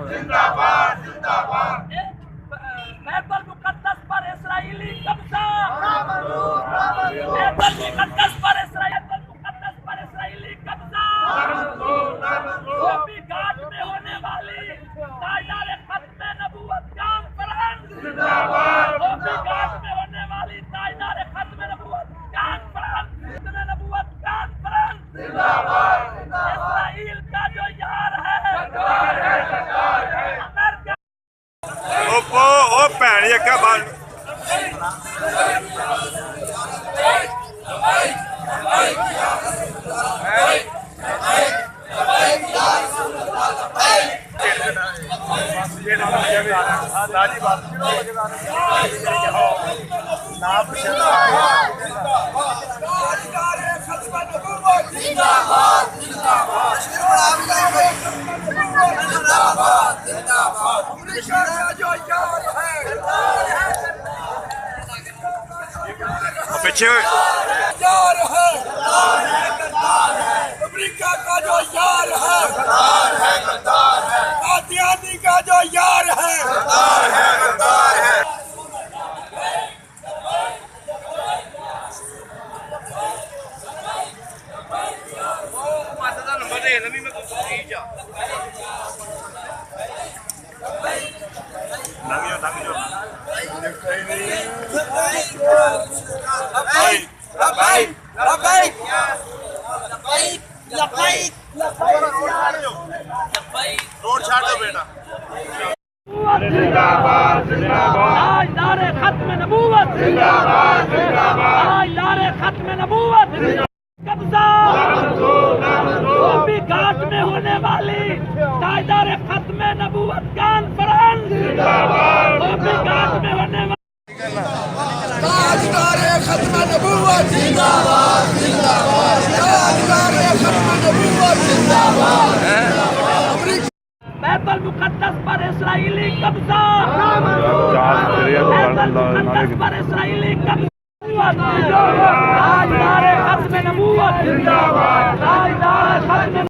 जिंदाबाद जिंदाबाद। बैतुल मुक़द्दस पर इस्राईली कब्जा, बैतुल मुक़द्दस पर इस्राईली कब्जा। गोपी घाट में होने वाली ताजदार खत्मे नबूवत कॉन्फ्रेंस, गोपी घाट में होने वाली ताजदार खत्मे नबूवत कॉन्फ्रेंस, इस्राइल का जो यार है ओ भैन क्या बात पीछे यार है, अमेरिका का जो यार है, कादियानी का जो यार है, रोड छाड़ दो बेटा। जिंदाबाद जिंदाबाद। ताजदार खत्मे नबूवत जिंदाबाद जिंदाबाद। ताजदार खत्मे नबूवत कब्जा। गोपी घाट में होने वाली ताजदार खत्मे नबूवत कॉन्फ्रेंस, गोपी घाट में होने वाली ताजदार खत्मे नबूवत जिंदाबाद जिंदाबाद, ताजदार खत्मे नबूवत जिंदाबाद। बैतुल मुक़द्दस पर इस्राईली कब्जा, बैतुल मुक़द्दस पर इस्राईली कब्जा। ताजदार खत्मे नबूवत जिंदाबाद, ताजदार खत्मे